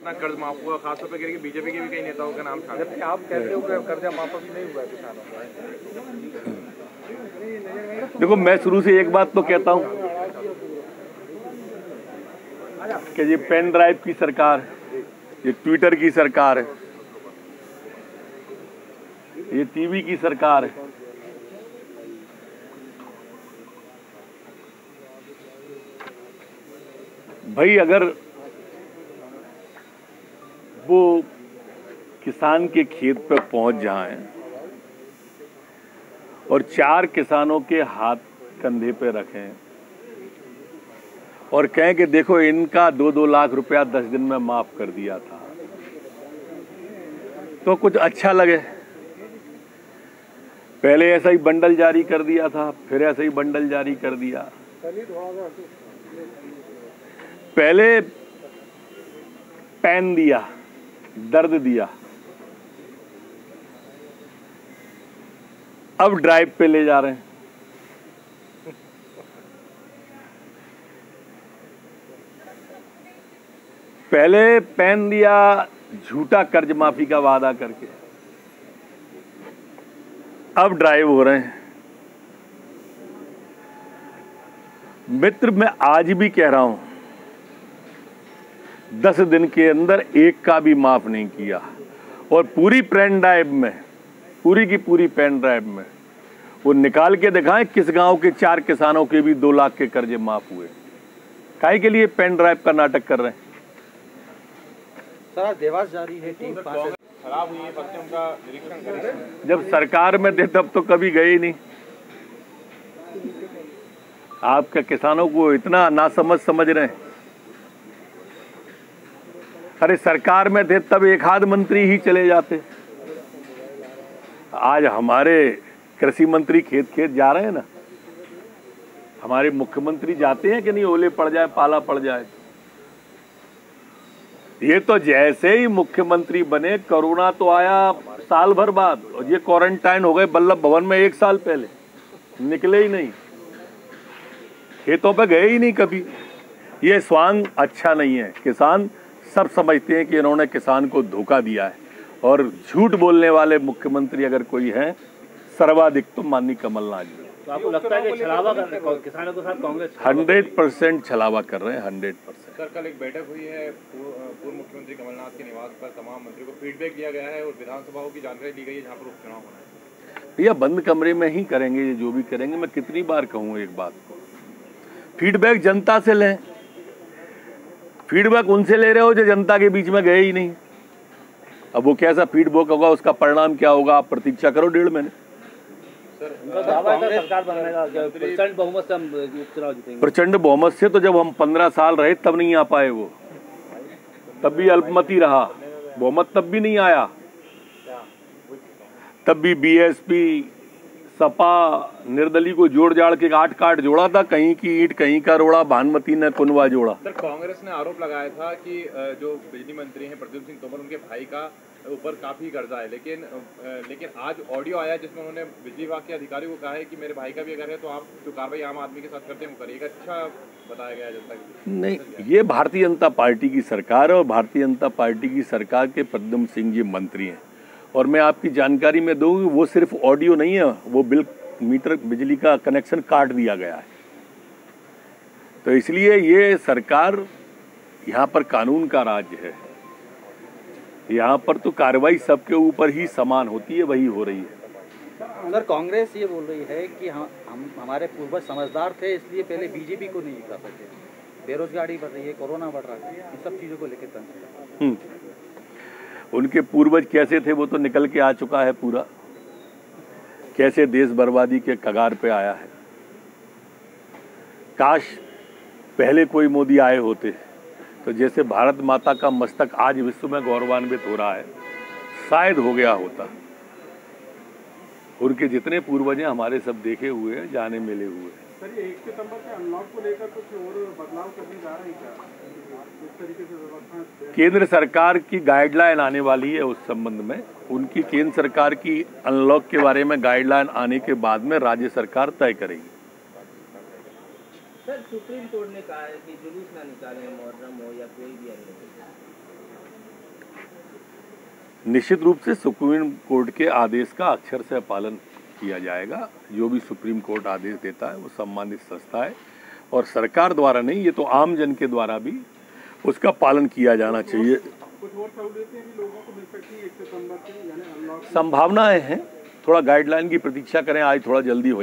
इतना कर्ज माफ हुआ, खासतौर पर कह बीजेपी के भी कई नेताओं का नाम शामिल। आप कहते हो कि कर्जा माफ अभी नहीं हुआ किसानों का। देखो, मैं शुरू से एक बात तो कहता हूं कि ये पेन ड्राइव की सरकार, ये ट्विटर की सरकार है, ये टीवी की सरकार है। भाई, अगर वो किसान के खेत पे पहुंच जाएं और 4 किसानों के हाथ कंधे पे रखें और कहें कि देखो इनका 2-2 लाख रुपया 10 दिन में माफ कर दिया था, तो कुछ अच्छा लगे। पहले ऐसा ही बंडल जारी कर दिया था, फिर ऐसा ही बंडल जारी कर दिया। पहले पेन दिया, दर्द दिया, अब ड्राइव पे ले जा रहे हैं। पहले पेन दिया झूठा कर्ज माफी का वादा करके, अब ड्राइव हो रहे हैं। मित्र, मैं आज भी कह रहा हूं, 10 दिन के अंदर एक का भी माफ नहीं किया और पूरी पेन ड्राइव में, पूरी की पूरी पेन ड्राइव में वो निकाल के दिखाएं किस गांव के 4 किसानों के भी 2 लाख के कर्जे माफ हुए। काहे के लिए पेन ड्राइव का नाटक कर रहे हैं? सर, देवास जारी है, टीम पास खराब हुई है, फसलें उनका निरीक्षण करें। जब सरकार में थे तब तो कभी गए ही नहीं। आपके किसानों को इतना नासमझ समझ रहे हैं। अरे, सरकार में थे तब एक आध मंत्री ही चले जाते। आज हमारे कृषि मंत्री खेत खेत जा रहे हैं ना, हमारे मुख्यमंत्री जाते हैं कि नहीं? ओले पड़ जाए, पाला पड़ जाए। ये तो जैसे ही मुख्यमंत्री बने, कोरोना तो आया साल भर बाद और ये क्वारंटाइन हो गए वल्लभ भवन में 1 साल पहले, निकले ही नहीं, खेतों पे गए ही नहीं कभी। ये स्वांग अच्छा नहीं है। किसान सब समझते हैं कि इन्होंने किसान को धोखा दिया है और झूठ बोलने वाले मुख्यमंत्री अगर कोई है, सर्वाधिक तो माननीय कमलनाथ जी। तो आपको लगता है कि छलावा कर रहे हैं किसानों के साथ कांग्रेस? 100% छलावा कर रहे हैं, 100%। सर, कल एक बैठक हुई है पूर्व मुख्यमंत्री कमलनाथ के निवास पर, तमाम मंत्रियों को फीडबैक दिया गया है और विधानसभाओं की जानकारी दी गई है जहाँ पर उपचुनाव होना है। भैया, बंद कमरे में ही करेंगे ये जो भी करेंगे। मैं कितनी बार कहूँ एक बात को, फीडबैक जनता से लें। फीडबैक उनसे ले रहे हो जो जनता के बीच में गए ही नहीं। अब वो कैसा फीडबैक होगा, उसका परिणाम क्या होगा, आप प्रतीक्षा करो 1.5 महीने। सरकार बनने का प्रचंड बहुमत से हम उपचुनाव जीतेंगे। प्रचंड बहुमत से तो जब हम 15 साल रहे तब नहीं आ पाए, वो तब भी अल्पमति रहा, बहुमत तब भी नहीं आया। तब भी बीएसपी, सपा, निर्दलीय को जोड़ जाड़ के 8 काट जोड़ा था, कहीं की ईंट कहीं का रोड़ा, भानुमति ने कुनवा जोड़ा। सर, कांग्रेस ने आरोप लगाया था कि जो बिजली मंत्री हैं प्रद्युम्न सिंह तोमर, उनके भाई का ऊपर काफी कर्जा है, लेकिन आज ऑडियो आया जिसमें उन्होंने बिजली विभाग के अधिकारी को कहा है कि मेरे भाई का भी अगर है तो आप जो कार्रवाई आम आदमी के साथ करते हैं वो करिएगा। अच्छा बताया गया जनता की। नहीं, ये भारतीय जनता पार्टी की सरकार है और भारतीय जनता पार्टी की सरकार के प्रद्युम्न सिंह जी मंत्री हैं। और मैं आपकी जानकारी में दूँ, वो सिर्फ ऑडियो नहीं है, वो मीटर बिजली का कनेक्शन काट दिया गया है। तो इसलिए ये सरकार, यहाँ पर कानून का राज्य है, यहाँ पर तो कार्रवाई सबके ऊपर ही समान होती है, वही हो रही है। सर, कांग्रेस ये बोल रही है कि हम हमारे पूर्वज समझदार थे, इसलिए पहले बीजेपी को नहीं कर सके। बेरोजगारी बढ़ रही है, कोरोना बढ़ रहा है, इन सब चीज़ों को लेकर उनके पूर्वज कैसे थे वो तो निकल के आ चुका है पूरा, कैसे देश बर्बादी के कगार पे आया है। काश पहले कोई मोदी आए होते तो जैसे भारत माता का मस्तक आज विश्व में गौरवान्वित हो रहा है, शायद हो गया होता। उनके जितने पूर्वज हैं हमारे सब देखे हुए हैं, जाने मिले हुए हैं। सर, ये 1 सितंबर से अनलॉक को लेकर कुछ और बदलाव करने जा रहे हैं क्या? इस तरीके से व्यवस्था केंद्र सरकार की गाइडलाइन आने वाली है उस संबंध में। उनकी केंद्र सरकार की अनलॉक के बारे में गाइडलाइन आने के बाद में राज्य सरकार तय करेगी। सर, सुप्रीम कोर्ट ने कहा है कि जुलूस ना निकालें, मुहर्रम हो या कोई भी अन्य। निश्चित रूप से सुप्रीम कोर्ट के आदेश का अक्षर से पालन किया जाएगा। जो भी सुप्रीम कोर्ट आदेश देता है वो सम्मानित संस्था है और सरकार द्वारा नहीं, ये तो आम जन के द्वारा भी उसका पालन किया जाना चाहिए। कुछ और सहूलियतें भी लोगों को मिल सकती है 1 सितंबर से, यानी अनलॉक संभावनाएं हैं, थोड़ा गाइडलाइन की प्रतीक्षा करें, आज थोड़ा जल्दी हो